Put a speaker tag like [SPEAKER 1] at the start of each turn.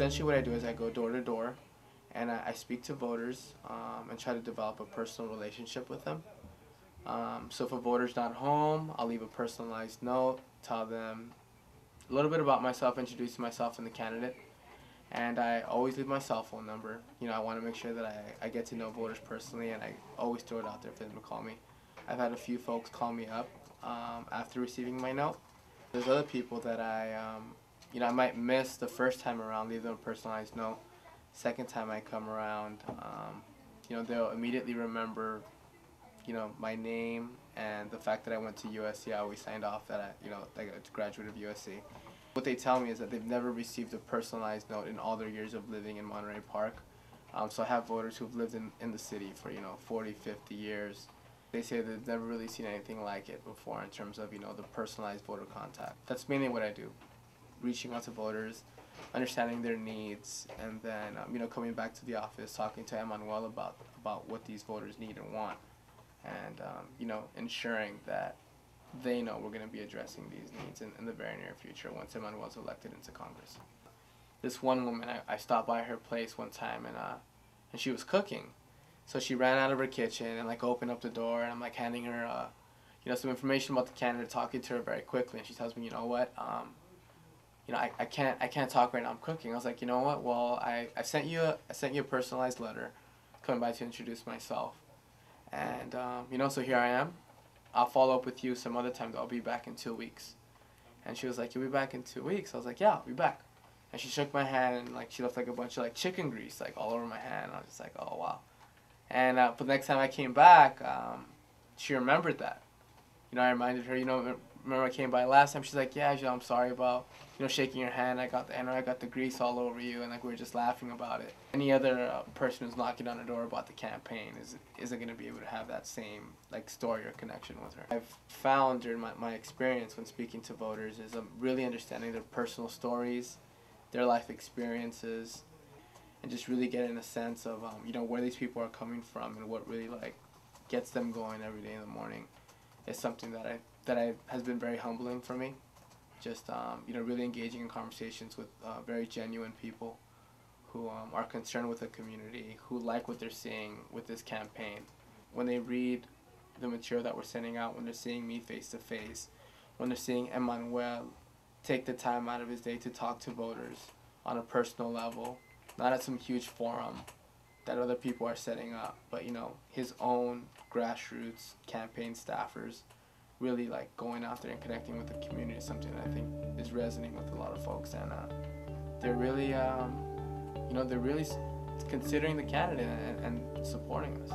[SPEAKER 1] essentially what I do is I go door to door and I speak to voters and try to develop a personal relationship with them. So if a voter's not home, I'll leave a personalized note, tell them a little bit about myself, introduce myself and the candidate. And I always leave my cell phone number. You know, I want to make sure that I get to know voters personally, and I always throw it out there for them to call me. I've had a few folks call me up after receiving my note. There's other people that I might miss the first time around, leave them a personalized note. Second time I come around, they'll immediately remember, my name and the fact that I went to USC. I always signed off that I got a graduate of USC. What they tell me is that they've never received a personalized note in all their years of living in Monterey Park. So I have voters who've lived in the city for 40, 50 years. They say they've never really seen anything like it before in terms of the personalized voter contact. That's mainly what I do, reaching out to voters, understanding their needs, and then coming back to the office, talking to Emmanuel about what these voters need and want, and ensuring that they know we're going to be addressing these needs in the very near future once Emmanuel's elected into Congress. This one woman, I stopped by her place one time and she was cooking. So she ran out of her kitchen and opened up the door, and I'm handing her some information about the candidate, talking to her very quickly, and she tells me, I can't talk right now, I'm cooking. I was like, you know what, well, I sent you a personalized letter coming by to introduce myself. And so here I am. I'll follow up with you some other time. I'll be back in 2 weeks. And she was like, you'll be back in 2 weeks? I was like, yeah, I'll be back. And she shook my hand, and she left a bunch of chicken grease all over my hand. I was just like, oh wow. And but the next time I came back, she remembered that. I reminded her, remember I came by last time? She's like, yeah, I'm sorry about shaking your hand. I got the grease all over you, and we were just laughing about it. Any other person who's knocking on the door about the campaign isn't going to be able to have that same story or connection with her. I've found during my experience when speaking to voters is really understanding their personal stories, their life experiences, and just really getting a sense of where these people are coming from and what really gets them going every day in the morning is something that has been very humbling for me. Just really engaging in conversations with very genuine people who are concerned with the community, who like what they're seeing with this campaign. When they read the material that we're sending out, when they're seeing me face to face, when they're seeing Emmanuel take the time out of his day to talk to voters on a personal level, not at some huge forum that other people are setting up, but his own grassroots campaign staffers really going out there and connecting with the community is something that I think is resonating with a lot of folks, and they're really considering the candidate and supporting us.